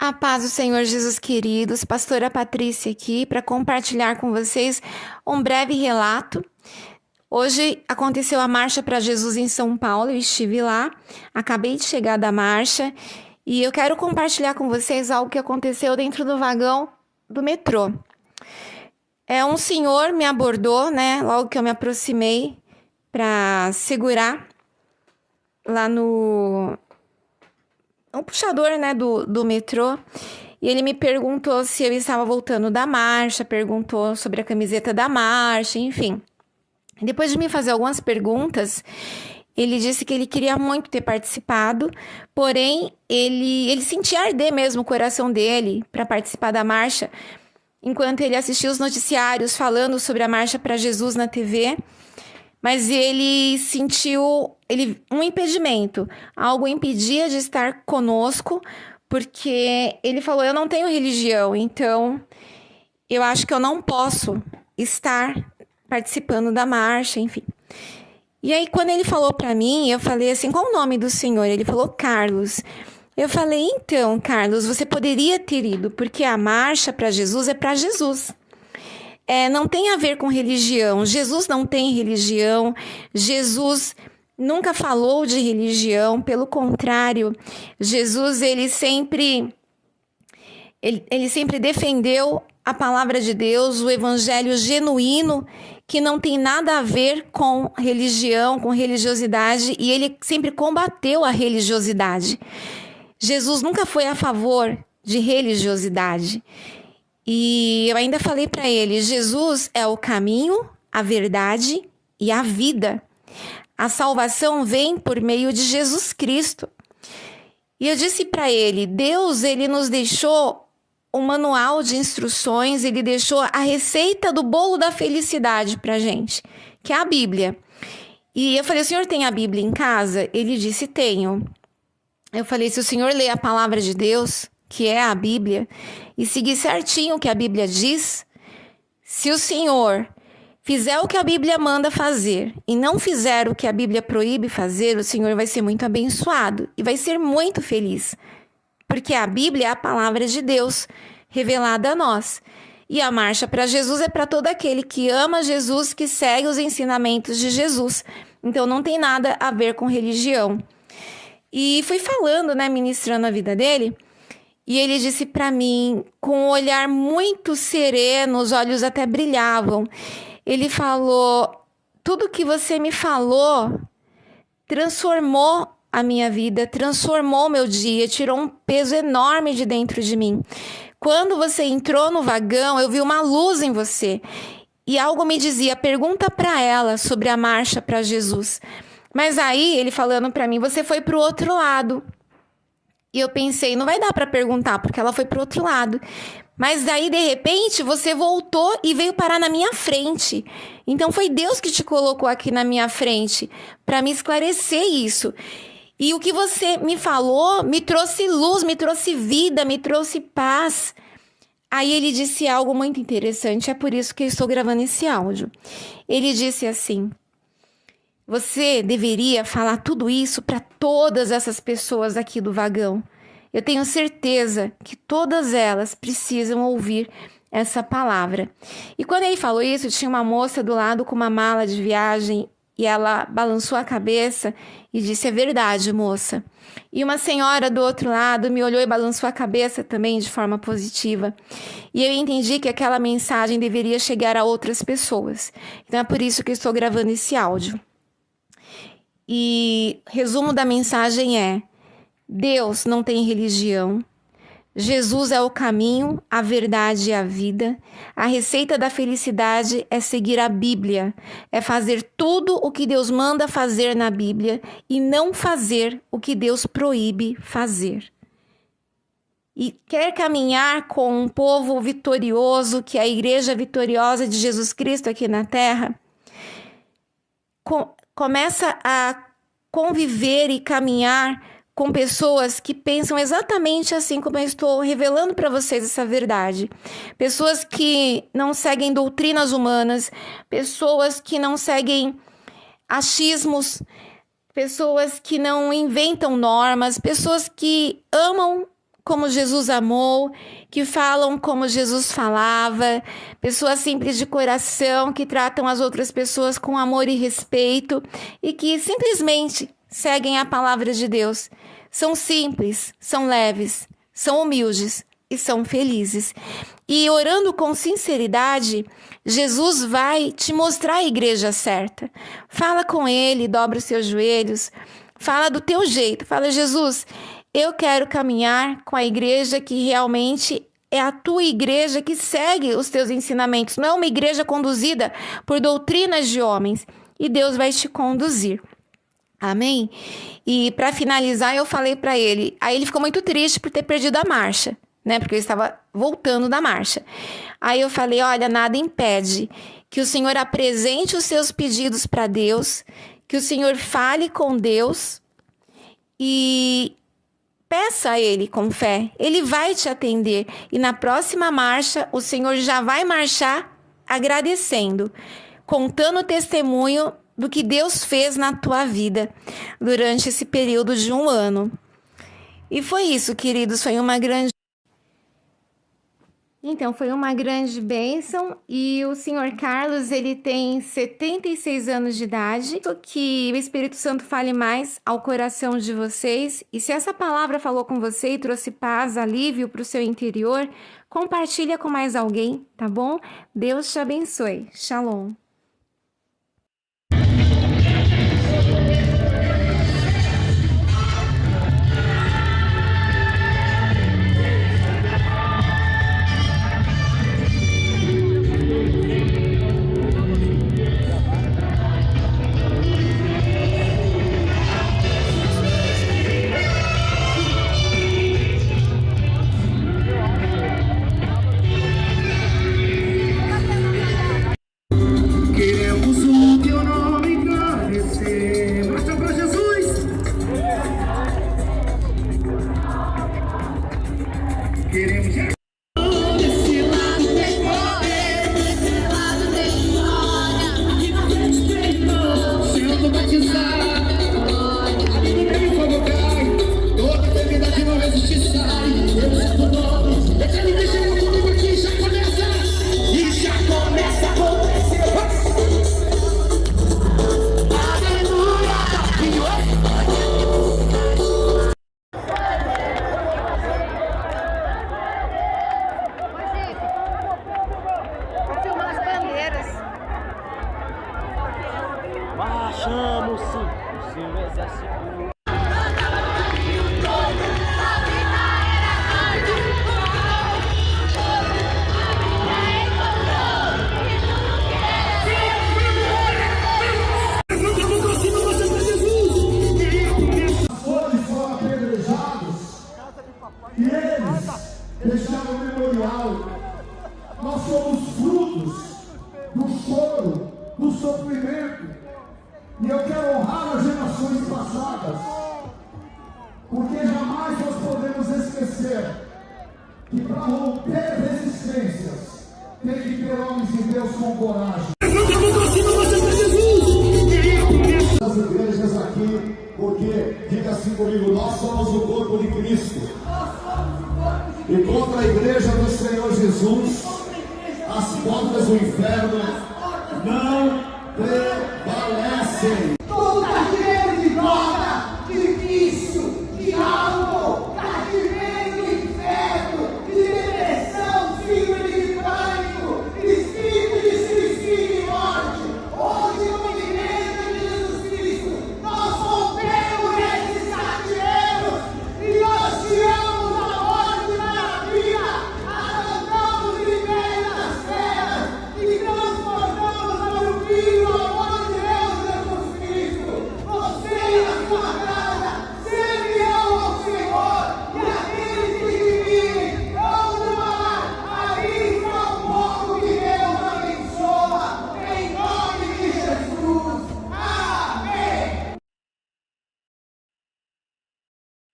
A paz do Senhor Jesus queridos, pastora Patrícia aqui para compartilhar com vocês um breve relato. Hoje aconteceu a Marcha para Jesus em São Paulo, eu estive lá, acabei de chegar da marcha e eu quero compartilhar com vocês algo que aconteceu dentro do vagão do metrô. Um senhor me abordou, logo que eu me aproximei para segurar lá no puxador, do metrô. E ele me perguntou se eu estava voltando da marcha, perguntou sobre a camiseta da marcha, enfim. Depois de me fazer algumas perguntas, ele disse que ele queria muito ter participado, porém ele sentia arder mesmo o coração dele para participar da marcha, enquanto ele assistia os noticiários falando sobre a Marcha para Jesus na TV. Mas ele sentiu um impedimento, algo impedia de estar conosco, porque ele falou, eu não tenho religião, então eu acho que eu não posso estar participando da marcha, enfim. E aí quando ele falou para mim, eu falei assim, qual o nome do senhor? Ele falou, Carlos. Eu falei, então, Carlos, você poderia ter ido, porque a marcha para Jesus é para Jesus. Não tem a ver com religião. Jesus não tem religião. Jesus nunca falou de religião. Pelo contrário, Jesus ele sempre defendeu a palavra de Deus, o evangelho genuíno, que não tem nada a ver com religião, com religiosidade, e ele sempre combateu a religiosidade. Jesus nunca foi a favor de religiosidade. E eu ainda falei para ele, Jesus é o caminho, a verdade e a vida. A salvação vem por meio de Jesus Cristo. E eu disse para ele, Deus ele nos deixou um manual de instruções, ele deixou a receita do bolo da felicidade para a gente, que é a Bíblia. E eu falei, o senhor tem a Bíblia em casa? Ele disse, tenho. Eu falei, se o senhor lê a palavra de Deus, que é a Bíblia, e seguir certinho o que a Bíblia diz, se o senhor fizer o que a Bíblia manda fazer e não fizer o que a Bíblia proíbe fazer, o senhor vai ser muito abençoado e vai ser muito feliz, porque a Bíblia é a palavra de Deus revelada a nós. E a marcha para Jesus é para todo aquele que ama Jesus, que segue os ensinamentos de Jesus. Então não tem nada a ver com religião. E fui falando, ministrando a vida dele, e ele disse para mim, com um olhar muito sereno, os olhos até brilhavam. Ele falou, tudo que você me falou transformou a minha vida, transformou meu dia, tirou um peso enorme de dentro de mim. Quando você entrou no vagão, eu vi uma luz em você. E algo me dizia, pergunta para ela sobre a marcha para Jesus. Mas aí, ele falando para mim, você foi para o outro lado. E eu pensei, não vai dar para perguntar, porque ela foi para o outro lado. Mas daí, de repente, você voltou e veio parar na minha frente. Então, foi Deus que te colocou aqui na minha frente para me esclarecer isso. E o que você me falou me trouxe luz, me trouxe vida, me trouxe paz. Aí ele disse algo muito interessante, é por isso que eu estou gravando esse áudio. Ele disse assim, você deveria falar tudo isso para todas essas pessoas aqui do vagão. Eu tenho certeza que todas elas precisam ouvir essa palavra. E quando ele falou isso, tinha uma moça do lado com uma mala de viagem e ela balançou a cabeça e disse, é verdade, moça. E uma senhora do outro lado me olhou e balançou a cabeça também de forma positiva. E eu entendi que aquela mensagem deveria chegar a outras pessoas. Então é por isso que eu estou gravando esse áudio. E resumo da mensagem é, Deus não tem religião, Jesus é o caminho, a verdade e a vida, a receita da felicidade é seguir a Bíblia, é fazer tudo o que Deus manda fazer na Bíblia e não fazer o que Deus proíbe fazer. E quer caminhar com um povo vitorioso, que é a igreja vitoriosa de Jesus Cristo aqui na terra, começa a conviver e caminhar com pessoas que pensam exatamente assim como eu estou revelando para vocês essa verdade. Pessoas que não seguem doutrinas humanas, pessoas que não seguem achismos, pessoas que não inventam normas, pessoas que amam como Jesus amou, que falam como Jesus falava, pessoas simples de coração que tratam as outras pessoas com amor e respeito e que simplesmente seguem a palavra de Deus. São simples, são leves, são humildes e são felizes. E orando com sinceridade, Jesus vai te mostrar a igreja certa. Fala com ele, dobra os seus joelhos, fala do teu jeito. Fala, Jesus, eu quero caminhar com a igreja que realmente é a tua igreja, que segue os teus ensinamentos. Não é uma igreja conduzida por doutrinas de homens. E Deus vai te conduzir. Amém? E para finalizar, eu falei para ele. Aí ele ficou muito triste por ter perdido a marcha, né? Porque eu estava voltando da marcha. Aí eu falei, olha, nada impede que o Senhor apresente os seus pedidos para Deus, que o Senhor fale com Deus e peça a Ele com fé. Ele vai te atender. E na próxima marcha, o Senhor já vai marchar agradecendo, contando o testemunho do que Deus fez na tua vida durante esse período de 1 ano. E foi isso, queridos, foi uma grande bênção. E o senhor Carlos, ele tem 76 anos de idade. Que o Espírito Santo fale mais ao coração de vocês. E se essa palavra falou com você e trouxe paz, alívio para o seu interior, compartilha com mais alguém, tá bom? Deus te abençoe. Shalom. Marchamos sim, o seu exército. Foram apedrejados e eles deixaram o memorial. Nós somos frutos do choro, do sofrimento. E eu quero honrar as gerações passadas, porque jamais nós podemos esquecer que para romper resistências tem que ter homens de Deus com coragem. As igrejas aqui, porque, diga assim comigo, nós somos o corpo de Cristo. E contra a igreja do Senhor Jesus, as portas do inferno não prevalecem. Todo carteiro de droga, de vício, de álcool,